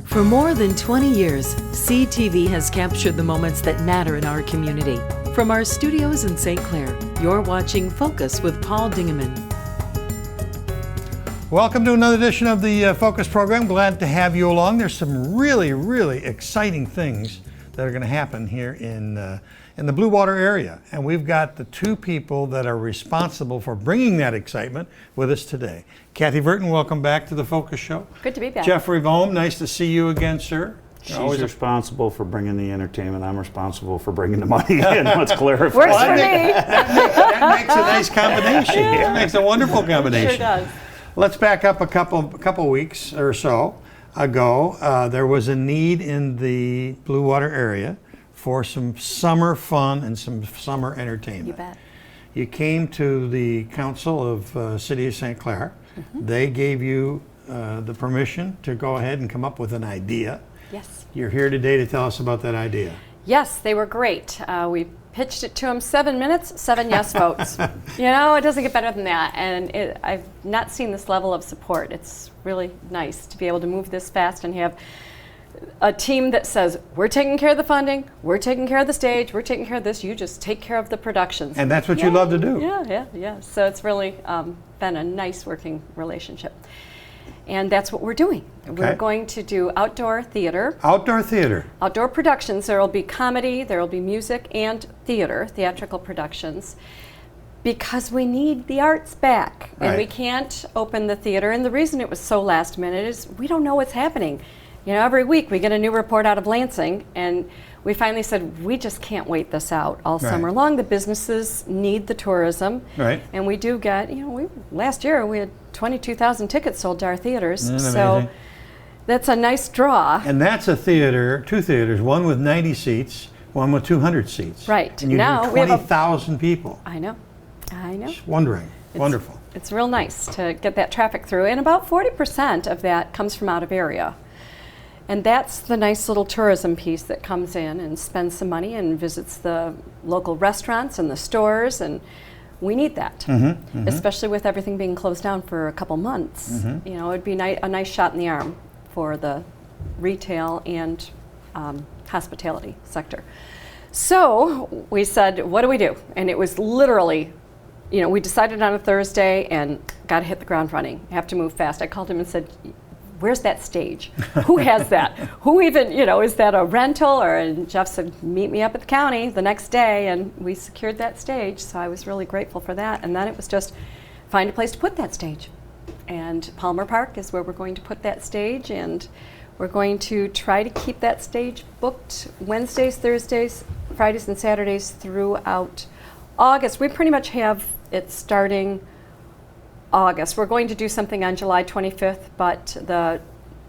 For more than 20 years, CTV has captured the moments that matter in our community. From our studios in St. Clair, you're watching Focus with Paul Dingeman. Welcome to another edition of the Focus program. Glad to have you along. There's some really exciting things that are going to happen here in the Blue Water area. And we've got the two people that are responsible for bringing that excitement with us today. Kathy Vertin, welcome back to the Focus Show. Good to be back. Jeffrey Bohm, nice to see you again, sir. She's responsible for bringing the entertainment. I'm responsible for bringing the money in. Let's clarify. Works for me. That makes a nice combination. Yeah. That makes a wonderful combination. Sure does. Let's back up a couple weeks or so ago. There was a need in the Blue Water area for some summer fun and some summer entertainment. You bet. You came to the Council of City of St. Clair. Mm-hmm. They gave you the permission to go ahead and come up with an idea. Yes. You're here today to tell us about that idea. Yes, they were great. We pitched it to them 7 minutes, 7 yes votes. You know, it doesn't get better than that. And I've not seen this level of support. It's really nice to be able to move this fast and have a team that says, we're taking care of the funding, we're taking care of the stage, we're taking care of this, you just take care of the productions. And that's what you love to do. Yeah. So it's really been a nice working relationship. And that's what we're doing. Okay. We're going to do outdoor theater. Outdoor theater. Outdoor productions. There will be comedy, there will be music and theatrical productions, because we need the arts back. Right. And we can't open the theater. And the reason it was so last minute is we don't know what's happening. You know, every week we get a new report out of Lansing, and we finally said, we just can't wait this out all summer long. The businesses need the tourism. Right. And we do get, last year we had 22,000 tickets sold to our theaters. Isn't that so amazing? That's a nice draw. And that's a theater, two theaters, one with 90 seats, one with 200 seats. Right. And you now do 20,000 people. I know. Just wondering. Wonderful. It's real nice to get that traffic through. And about 40% of that comes from out of area. And that's the nice little tourism piece that comes in and spends some money and visits the local restaurants and the stores, and we need that, especially with everything being closed down for a couple months. Mm-hmm. You know, it'd be a nice shot in the arm for the retail and hospitality sector. So we said, what do we do? And it was literally, we decided on a Thursday and got to hit the ground running. Have to move fast. I called him and said, where's that stage? Who has that? Who even, is that a rental? And Jeff said, meet me up at the county the next day, and we secured that stage, so I was really grateful for that. And then it was just find a place to put that stage. And Palmer Park is where we're going to put that stage, and we're going to try to keep that stage booked Wednesdays, Thursdays, Fridays, and Saturdays throughout August. We pretty much have it starting August. We're going to do something on July 25th, but the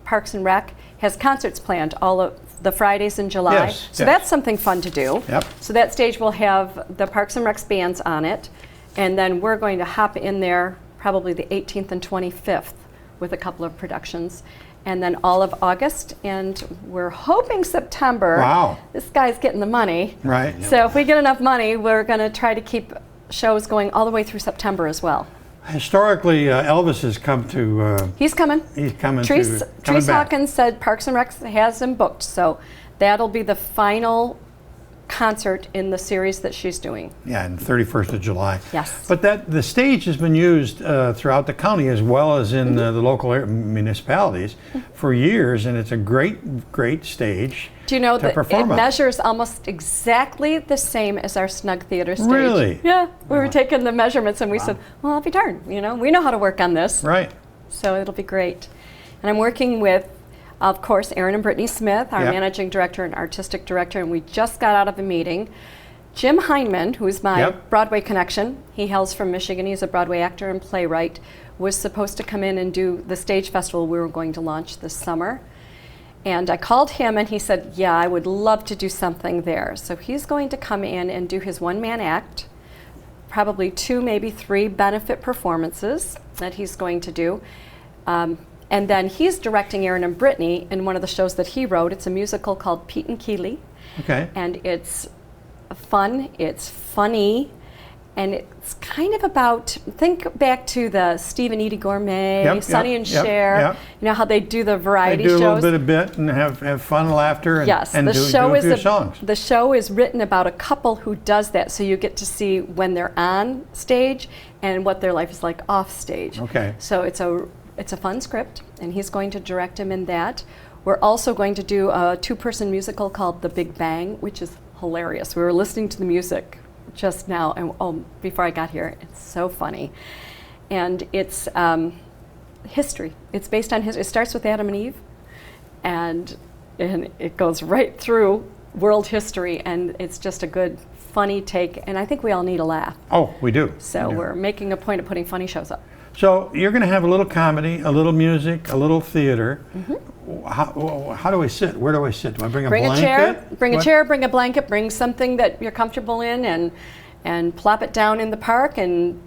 Parks and Rec has concerts planned all of the Fridays in July. So that's something fun to do. Yep. So that stage will have the Parks and Rec bands on it, and then we're going to hop in there probably the 18th and 25th with a couple of productions, and then all of August, and we're hoping September. Wow. This guy's getting the money. Right. So if we get enough money, we're going to try to keep shows going all the way through September as well. Historically, Elvis has come to... He's coming. He's coming Treese back. Hawkins said Parks and Rec has him booked, so that'll be the final concert in the series that she's doing. Yeah, and 31st of July. Yes. But the stage has been used throughout the county as well as in the local municipalities for years, and it's a great stage. Do you know to that it perform on. measures almost exactly the same as our Snug Theater stage? Really? Yeah. We were taking the measurements and we said, well, I'll be darned. We know how to work on this. Right. So it'll be great. And I'm working with, of course, Aaron and Brittany Smith, our managing director and artistic director, and we just got out of a meeting. Jim Heineman, who's my Broadway connection, he hails from Michigan, he's a Broadway actor and playwright, was supposed to come in and do the stage festival we were going to launch this summer. And I called him and he said, yeah, I would love to do something there. So he's going to come in and do his one-man act, probably 2, maybe 3 benefit performances that he's going to do. And then he's directing Aaron and Brittany in one of the shows that he wrote. It's a musical called Pete and Keeley. Okay. And it's fun, it's funny, And it's kind of about, think back to the Steve and Edie Gourmet, Sonny and Cher, you know how they do the variety shows? They do a little bit and have fun, laughter, and, yes, and do a few songs. The show is written about a couple who does that, so you get to see when they're on stage and what their life is like off stage. Okay. So it's a fun script, and he's going to direct him in that. We're also going to do a 2-person musical called The Big Bang, which is hilarious. We were listening to the music just now, and before I got here, it's so funny. And it's history. It's based on history. It starts with Adam and Eve, and it goes right through world history, and it's just a good, funny take, and I think we all need a laugh. Oh, we do. So we're making a point of putting funny shows up. So you're going to have a little comedy, a little music, a little theater. How do we sit? Where do I sit? Do I bring a blanket? Bring a chair, bring a blanket, bring something that you're comfortable in, and plop it down in the park and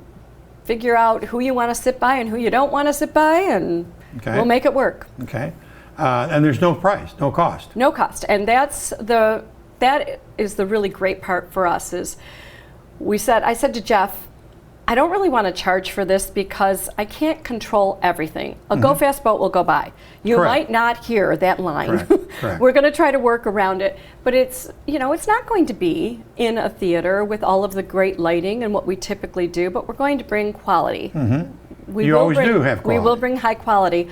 figure out who you want to sit by and who you don't want to sit by, and we'll make it work. Okay. And there's no price, no cost. No cost. And that is the really great part for us is I said to Jeff, I don't really want to charge for this because I can't control everything. A go-fast boat will go by. You might not hear that line. Correct. We're going to try to work around it, but it's not going to be in a theater with all of the great lighting and what we typically do, but we're going to bring quality. You always do have quality. We will bring high quality,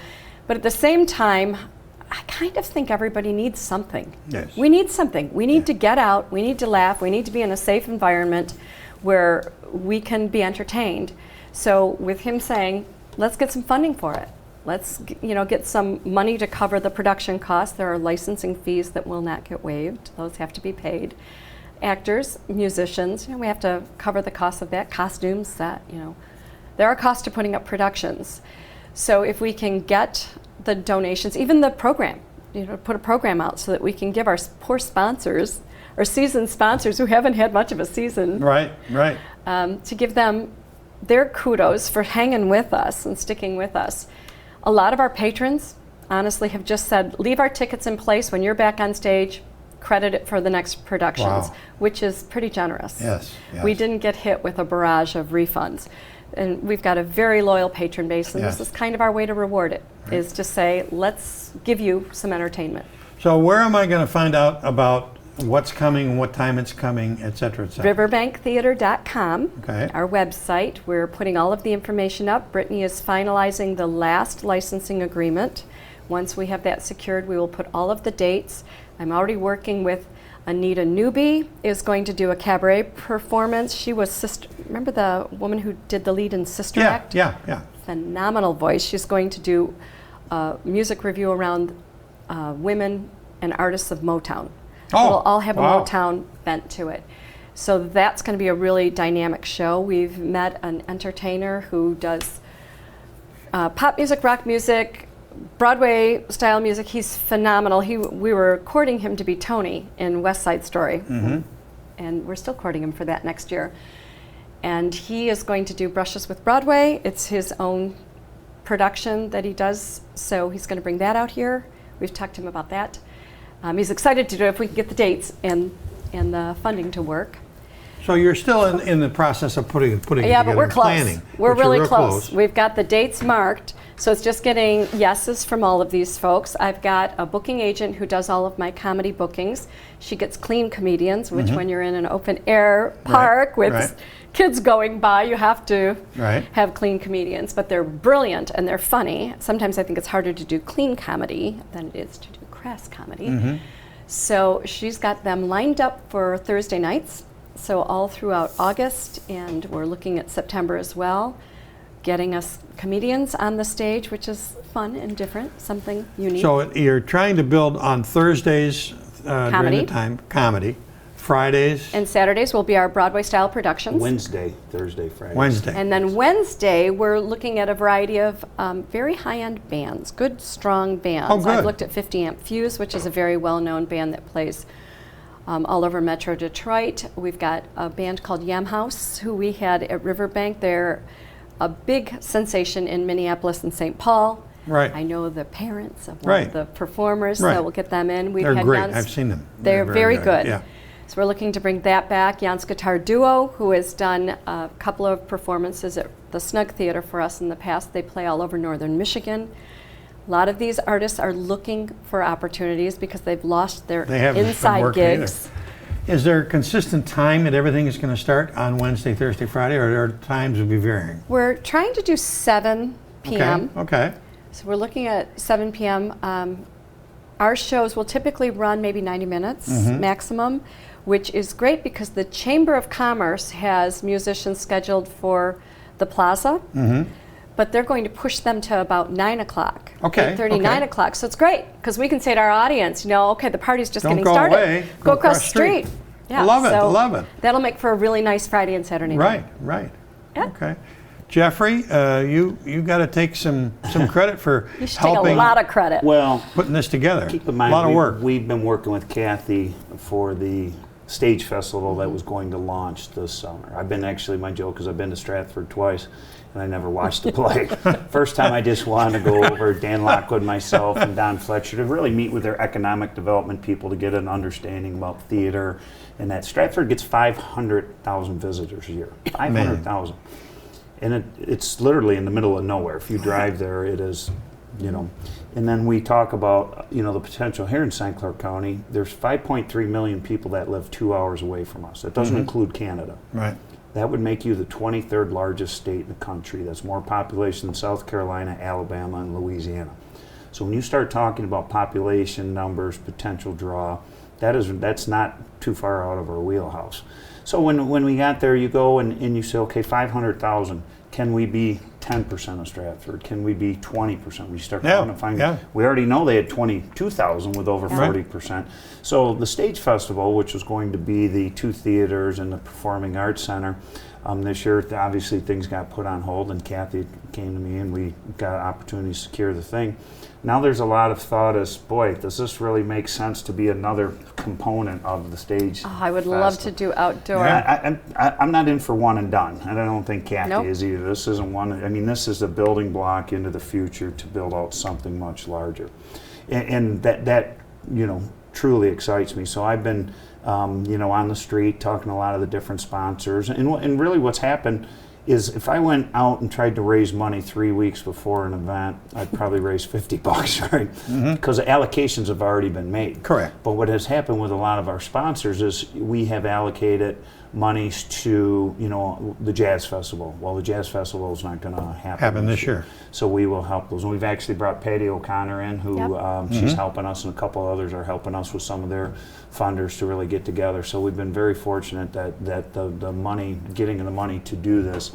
but at the same time, I kind of think everybody needs something. Yes. We need something. We need to get out. We need to laugh. We need to be in a safe environment where we can be entertained. So with him saying, let's get some funding for it. Let's get some money to cover the production costs. There are licensing fees that will not get waived. Those have to be paid. Actors, musicians, we have to cover the cost of that. Costumes, there are costs to putting up productions. So if we can get the donations, even the program, put a program out so that we can give our poor sponsors, or seasoned sponsors who haven't had much of a season, to give them their kudos for hanging with us and sticking with us. A lot of our patrons, honestly, have just said, leave our tickets in place. When you're back on stage, credit it for the next productions, which is pretty generous. Yes. We didn't get hit with a barrage of refunds. And we've got a very loyal patron base, and this is kind of our way to reward it, is to say, let's give you some entertainment. So where am I going to find out about what's coming, what time it's coming, et cetera, et cetera? Riverbanktheater.com, our website. We're putting all of the information up. Brittany is finalizing the last licensing agreement. Once we have that secured, we will put all of the dates. I'm already working with Anita Newby is going to do a cabaret performance. She was remember the woman who did the lead in Sister Act? Yeah. Phenomenal voice. She's going to do a music review around women and artists of Motown. We'll all have a Motown bent to it. So that's going to be a really dynamic show. We've met an entertainer who does pop music, rock music, Broadway style music. He's phenomenal. We were courting him to be Tony in West Side Story, and we're still courting him for that next year. And he is going to do Brushes with Broadway. It's his own production that he does, so he's going to bring that out here. We've talked to him about that. He's excited to do it if we can get the dates and the funding to work. So you're still in the process of putting it together, but we're close. Planning. We're really close. We've got the dates marked, so it's just getting yeses from all of these folks. I've got a booking agent who does all of my comedy bookings. She gets clean comedians, which when you're in an open air park with kids going by, you have to have clean comedians, but they're brilliant and they're funny. Sometimes I think it's harder to do clean comedy than it is to do crass comedy. So she's got them lined up for Thursday nights, so all throughout August, and we're looking at September as well, getting us comedians on the stage, which is fun and different, something unique. So you're trying to build on Thursdays during the time, comedy. Fridays and Saturdays will be our Broadway style productions. Wednesday, Thursday, Friday. Wednesday. And then Wednesday, we're looking at a variety of very high-end bands, good, strong bands. Oh, good. I've looked at 50 Amp Fuse, which is a very well-known band that plays all over Metro Detroit. We've got a band called Yam House, who we had at Riverbank. They're a big sensation in Minneapolis and St. Paul. Right. I know the parents of one of the performers, so we'll get them in. They're great. I've seen them. They're very good. Yeah. So we're looking to bring that back. Jan's Guitar Duo, who has done a couple of performances at the Snug Theater for us in the past. They play all over northern Michigan. A lot of these artists are looking for opportunities because they've lost their inside gigs. Is there a consistent time that everything is going to start on Wednesday, Thursday, Friday, or are times will be varying? We're trying to do 7 p.m. Okay. So we're looking at 7 p.m. Our shows will typically run maybe 90 minutes maximum, which is great because the Chamber of Commerce has musicians scheduled for the plaza, but they're going to push them to about 9 o'clock, 8:30, 9 o'clock. So it's great because we can say to our audience, okay, the party's just getting started. Away. Go across the street. Yeah, love it. That'll make for a really nice Friday and Saturday night. Right. Yeah. Okay. Jeffrey, you got to take some credit for You should helping take a lot of credit. Well, putting this together. keep in mind, a lot of work. we've been working with Kathy for the stage festival that was going to launch this summer. My joke is I've been to Stratford twice, and I never watched the play. First time I just wanted to go over, Dan Lockwood, myself, and Don Fletcher, to really meet with their economic development people to get an understanding about theater, and that Stratford gets 500,000 visitors a year. 500,000. And it's literally in the middle of nowhere. If you drive there, it is, And then we talk about, the potential here in St. Clair County. There's 5.3 million people that live 2 hours away from us. That doesn't include Canada. Right. That would make you the 23rd largest state in the country. That's more population than South Carolina, Alabama, and Louisiana. So when you start talking about population numbers, potential draw, that's not too far out of our wheelhouse. So when we got there, you go and you say, okay, 500,000. Can we be 10% of Stratford? Can we be 20%? We start trying to find. We already know they had 22,000 with over 40%. So the stage festival, which was going to be the 2 theaters and the Performing Arts Center, this year obviously things got put on hold, and Kathy came to me and we got an opportunity to secure the thing. Now there's a lot of thought as, boy, does this really make sense to be another component of the stage? I would love to do outdoor. I'm not in for one and done, and I don't think Kathy is either. This isn't one. This is a building block into the future to build out something much larger, and that truly excites me. So I've been on the street talking to a lot of the different sponsors, and really what's happened is if I went out and tried to raise money 3 weeks before an event, I'd probably raise $50, right? Because the allocations have already been made. Correct. But what has happened with a lot of our sponsors is we have allocated monies to, the Jazz Festival. Well, the Jazz Festival is not going to happen this year. So we will help those. And we've actually brought Patty O'Connor in, who she's helping us, and a couple others are helping us with some of their funders to really get together. So we've been very fortunate that the money, getting the money to do this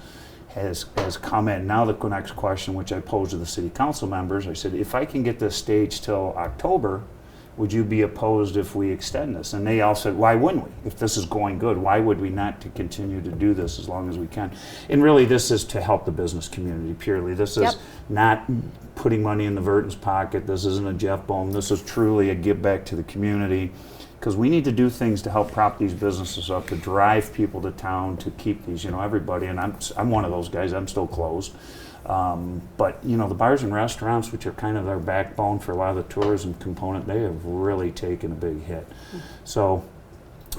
has come in. Now the next question, which I posed to the city council members, I said, if I can get this stage till October, would you be opposed if we extend this? And they all said, why wouldn't we? If this is going good, why would we not to continue to do this as long as we can? And really, this is to help the business community, purely. This is not putting money in the Vertin's pocket. This isn't a Jeff Bohm. This is truly a give back to the community, because we need to do things to help prop these businesses up, to drive people to town, to keep these, everybody. And I'm one of those guys. I'm still closed. But the bars and restaurants, which are kind of our backbone for a lot of the tourism component, they have really taken a big hit. So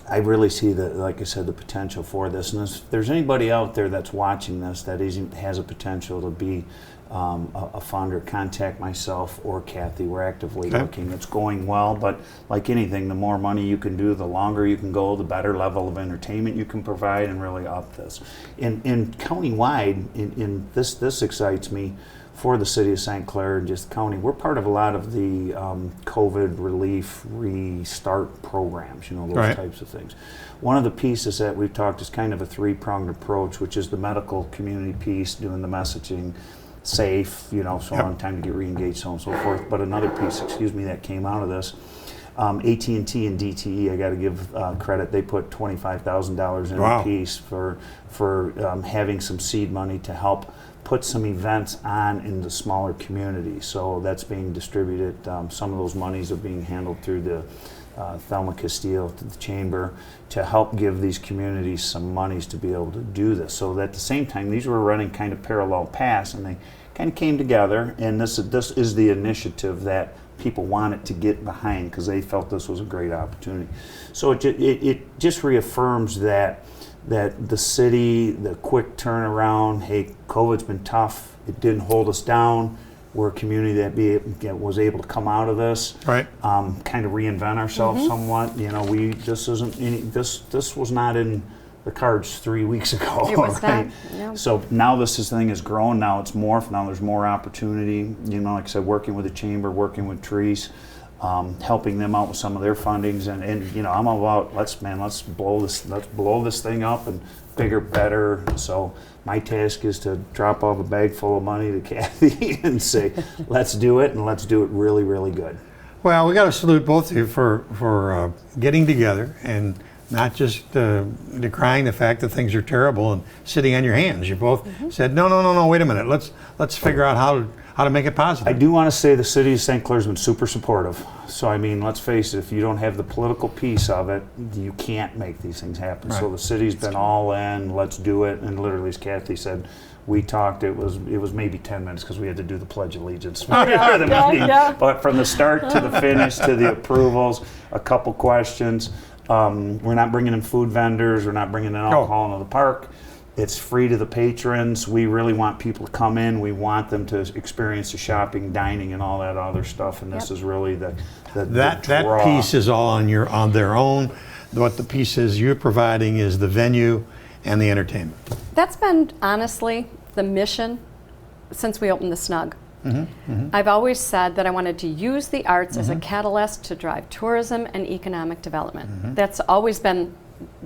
I really see like I said, the potential for this. And if there's anybody out there that's watching this that has a potential to be a funder, contact myself or Kathy. We're actively looking. It's going well, but like anything, the more money you can do, the longer you can go, the better level of entertainment you can provide, and really up this. In county-wide, this excites me for the city of St. Clair and just the county. We're part of a lot of the COVID relief restart programs, those types of things. One of the pieces that we've talked is kind of a 3-pronged approach, which is the medical community piece, doing the messaging, safe, so on, time to get re-engaged, so on and so forth. But another piece, that came out of this, AT&T and DTE, I got to give credit. They put $25,000 in a piece for having some seed money to help put some events on in the smaller communities. So that's being distributed. Some of those monies are being handled through the Thelma Castile, to the chamber, to help give these communities some monies to be able to do this. So at the same time, these were running kind of parallel paths, and they kind of came together. And this is the initiative that people wanted to get behind because they felt this was a great opportunity. So it just reaffirms that the city, the quick turnaround, hey, COVID's been tough, it didn't hold us down. We're a community that was able to come out of this, Right. Kind of reinvent ourselves somewhat. You know, this was not in the cards 3 weeks ago. It was right? not, no. So now this thing has grown. Now it's morphed. Now there's more opportunity. You know, like I said, working with the chamber, working with Trees, helping them out with some of their fundings, and you know, I'm all about let's blow this thing up and bigger, better. So my task is to drop off a bag full of money to Kathy and say, let's do it, and let's do it really, really good. Well, we got to salute both of you for getting together and not just decrying the fact that things are terrible and sitting on your hands. You both said, no, wait a minute. Let's figure out how to make it positive. I do want to say the city of St. Clair's been super supportive. So I mean, let's face it, if you don't have the political piece of it, you can't make these things happen. Right. So the city's been all in, let's do it. And literally, as Kathy said, we talked, it was maybe 10 minutes because we had to do the Pledge of Allegiance for the meeting. Yeah. But from the start to the finish to the approvals, a couple questions. We're not bringing in food vendors. We're not bringing in alcohol into the park. It's free to the patrons. We really want people to come in. We want them to experience the shopping, dining, and all that other stuff. And this is really the That draw. piece is all on their own. What the piece is you're providing is the venue and the entertainment. That's been honestly the mission since we opened the Snug. I've always said that I wanted to use the arts as a catalyst to drive tourism and economic development. That's always been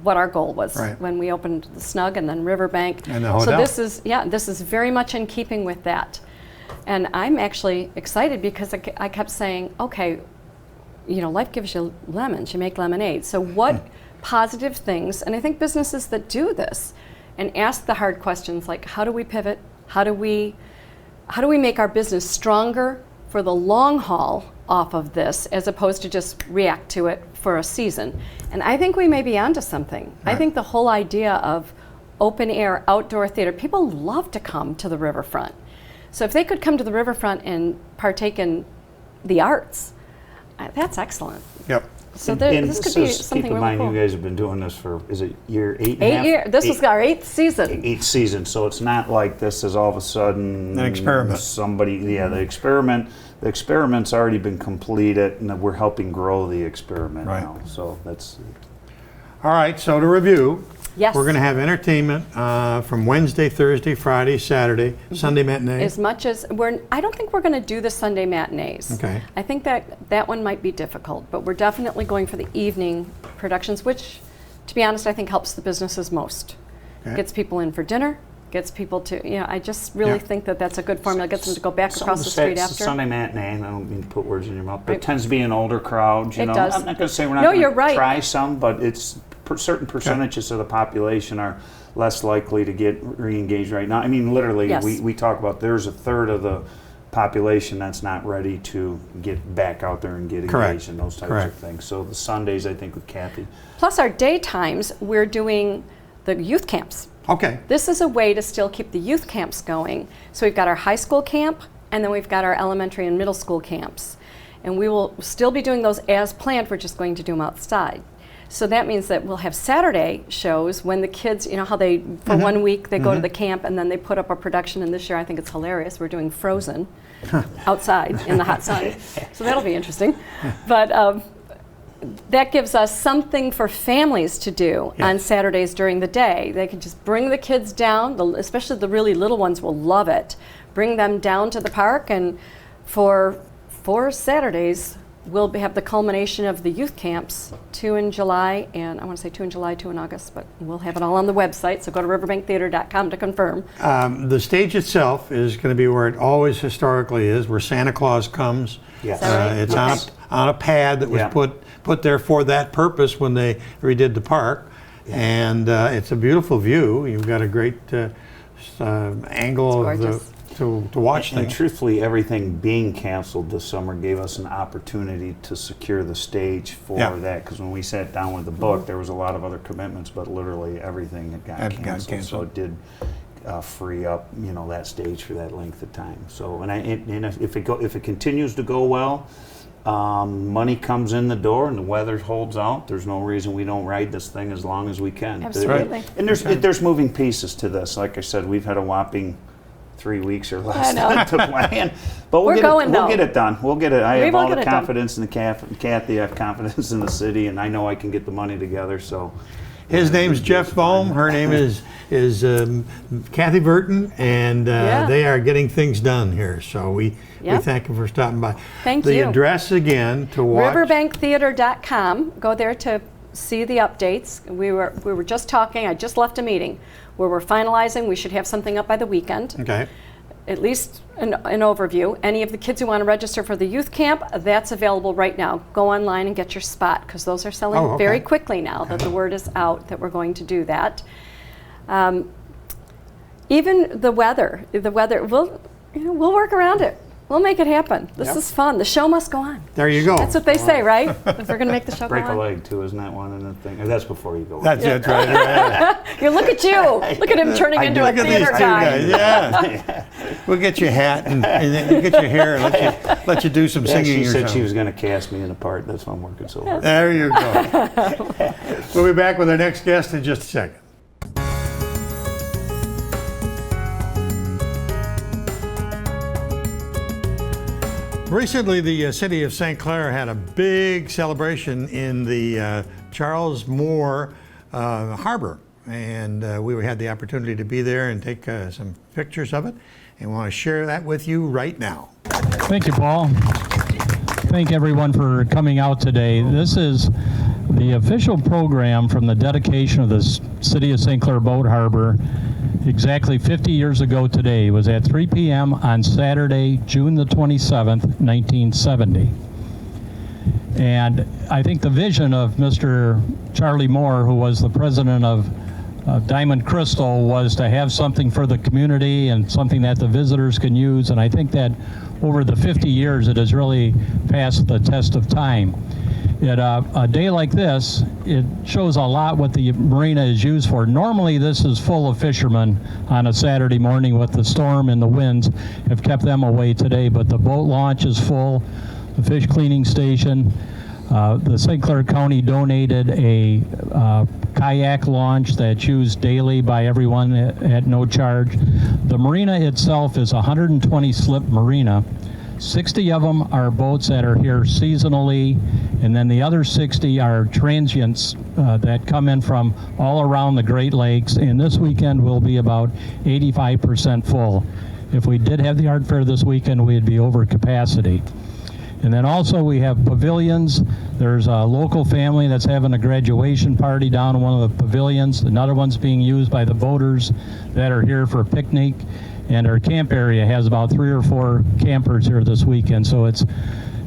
what our goal was when we opened the Snug and then Riverbank. And the hotel. So this is very much in keeping with that. And I'm actually excited because I kept saying, okay, you know, life gives you lemons, you make lemonade. So what positive things, and I think businesses that do this and ask the hard questions like, how do we pivot? How do we make our business stronger for the long haul off of this as opposed to just react to it for a season? And I think we may be onto something. I think the whole idea of open air outdoor theater, people love to come to the riverfront. So if they could come to the riverfront and partake in the arts, that's excellent. Yep. So this could be something keep in really mind, cool. you guys have been doing this for, is it year 8 and a 8 half? years. This was our 8th season. 8th season, so it's not like this is all of a sudden An experiment. The experiment's already been completed, and we're helping grow the experiment Right. now. So that's All right, so to review, Yes. we're going to have entertainment from Wednesday, Thursday, Friday, Saturday, Sunday matinee. As much as I don't think we're going to do the Sunday matinees. Okay. I think that one might be difficult, but we're definitely going for the evening productions, which, to be honest, I think helps the businesses most. Okay. Gets people in for dinner, gets people to, I just really think that that's a good formula. Gets them to go back some across of the street the after. Sunday matinee, and I don't mean to put words in your mouth, but Right. it tends to be an older crowd. You It know, does. I'm not going to say we're not No, going you're to right. try some, but it's certain percentages of the population are less likely to get re-engaged right now. I mean, literally, Yes. we talk about there's a third of the population that's not ready to get back out there and get Correct. engaged in those types Correct. of things. So the Sundays, I think, with Kathy. Plus our daytimes, we're doing the youth camps. Okay. This is a way to still keep the youth camps going. So we've got our high school camp, and then we've got our elementary and middle school camps. And we will still be doing those as planned, we're just going to do them outside. So that means that we'll have Saturday shows when the kids, you know how they, for 1 week, they go to the camp and then they put up a production, and this year I think it's hilarious, we're doing Frozen outside in the hot sun. So that'll be interesting. But that gives us something for families to do on Saturdays during the day. They can just bring the kids down, especially the really little ones will love it. Bring them down to the park, and for 4 Saturdays, we'll have the culmination of the youth camps, 2 in July, and I want to say 2 in July, 2 in August, but we'll have it all on the website, so go to riverbanktheater.com to confirm. The stage itself is going to be where it always historically is, where Santa Claus comes. Yes. Is that right? It's Okay. on a pad that was put there for that purpose when they redid the park. And it's a beautiful view. You've got a great angle It's to watch And things. truthfully, everything being canceled this summer gave us an opportunity to secure the stage for that. Because when we sat down with the book, there was a lot of other commitments, but literally everything had got canceled. So it did free up, that stage for that length of time. So, and if it continues to go well, money comes in the door and the weather holds out, there's no reason we don't ride this thing as long as we can. Absolutely. And there's moving pieces to this. Like I said, we've had a whopping 3 weeks or less to plan, but we'll get it done. We'll get it. I have all the confidence in the Kathy. I have confidence in the city, and I know I can get the money together. So, his name's Jeff Bohm. Her name is Kathy Vertin, and they are getting things done here. So we thank you for stopping by. Thank you. The address again to watch. Riverbanktheater.com. Go there to see the updates. We were just talking. I just left a meeting where we're finalizing. We should have something up by the weekend. Okay. At least an overview. Any of the kids who want to register for the youth camp, that's available right now. Go online and get your spot, because those are selling very quickly now that the word is out that we're going to do that. Even the weather, we'll work around it. We'll make it happen. This is fun. The show must go on. There you go. That's what they say, right? If we're going to make the show break go on. a leg too, isn't that one in the thing? Or that's before you go. That's it, right. You look at you. Look at him turning into a theater guy. Yeah. We'll get you a hat and then get your hair and let you do some singing. She said something. she was going to cast me in a part. That's why I'm working so hard. There you go. We'll be back with our next guest in just a second. Recently, the city of St. Clair had a big celebration in the Charles Moore Harbor, and we had the opportunity to be there and take some pictures of it, and we want to share that with you right now. Thank you, Paul. Thank everyone for coming out today. This is the official program from the dedication of the City of St. Clair Boat Harbor exactly 50 years ago today. It was at 3 p.m. on Saturday, June the 27th, 1970. And I think the vision of Mr. Charlie Moore, who was the president of Diamond Crystal, was to have something for the community and something that the visitors can use. And I think that over the 50 years, it has really passed the test of time. At a day like this, it shows a lot what the marina is used for. Normally, this is full of fishermen on a Saturday morning, with the storm and the winds have kept them away today, but the boat launch is full, the fish cleaning station. The St. Clair County donated a kayak launch that's used daily by everyone at no charge. The marina itself is a 120 slip marina. 60 of them are boats that are here seasonally, and then the other 60 are transients that come in from all around the Great Lakes, and this weekend will be about 85% full. If we did have the art fair this weekend, we'd be over capacity. And then also we have pavilions. There's a local family that's having a graduation party down in one of the pavilions. Another one's being used by the boaters that are here for a picnic. And our camp area has about 3 or 4 campers here this weekend. So it's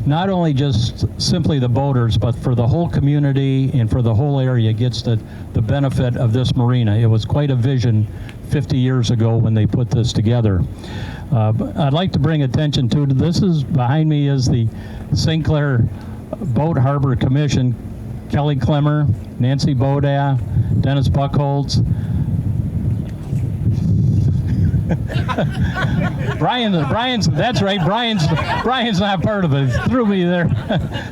not only just simply the boaters, but for the whole community and for the whole area gets the benefit of this marina. It was quite a vision 50 years ago when they put this together. I'd like to bring attention to, this is behind me is the St. Clair Boat Harbor Commission. Kelly Clemmer, Nancy Boda, Dennis Buckholz, Brian's, that's right, Brian's not part of it. Threw me there.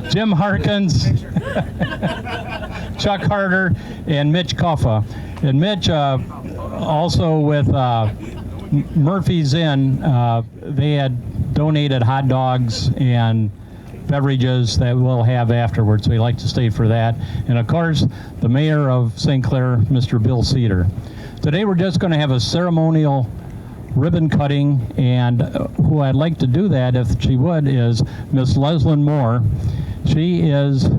Jim Harkins, Chuck Harder, and Mitch Koffa. And Mitch, also with Murphy's Inn, they had donated hot dogs and beverages that we'll have afterwards. We'd like to stay for that. And of course, the mayor of St. Clair, Mr. Bill Cedar. Today we're just going to have a ceremonial ribbon cutting, and who I'd like to do that, if she would, is Miss Leslyn Moore. She is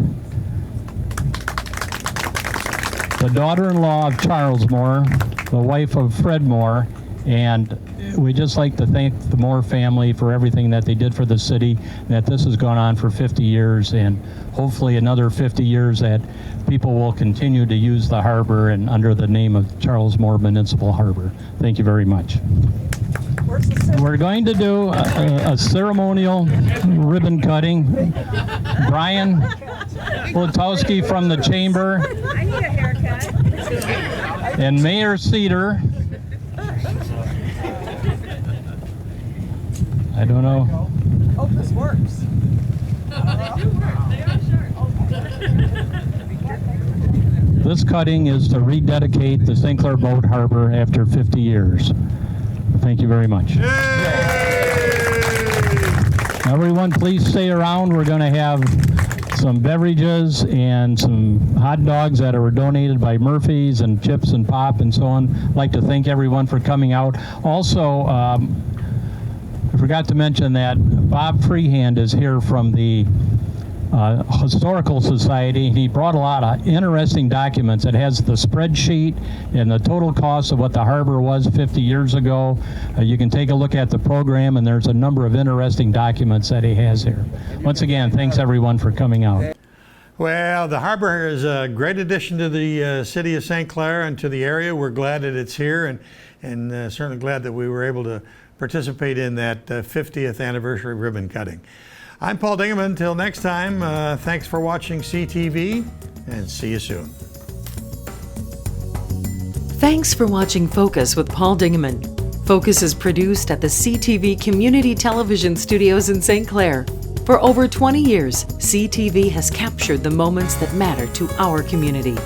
the daughter-in-law of Charles Moore, the wife of Fred Moore, and we'd just like to thank the Moore family for everything that they did for the city, that this has gone on for 50 years, and hopefully another 50 years that people will continue to use the harbor and under the name of Charles Moore Municipal Harbor. Thank you very much. We're going to do a ceremonial ribbon cutting. Brian Lutowski from the chamber. I need a haircut. And Mayor Cedar. I don't know. Hope this works. This cutting is to rededicate the St. Clair Boat Harbor after 50 years. Thank you very much. Everyone, please stay around. We're going to have some beverages and some hot dogs that were donated by Murphy's and chips and pop and so on. I'd like to thank everyone for coming out. Also, I forgot to mention that Bob Freehand is here from the Historical Society. He brought a lot of interesting documents. It has the spreadsheet and the total cost of what the harbor was 50 years ago. You can take a look at the program, and there's a number of interesting documents that he has here. Once again, thanks everyone for coming out. Well, the harbor is a great addition to the city of St. Clair and to the area. We're glad that it's here, and certainly glad that we were able to participate in that 50th anniversary ribbon cutting. I'm Paul Dingeman. Until next time, thanks for watching CTV, and see you soon. Thanks for watching Focus with Paul Dingeman. Focus is produced at the CTV Community Television Studios in St. Clair. For over 20 years, CTV has captured the moments that matter to our community.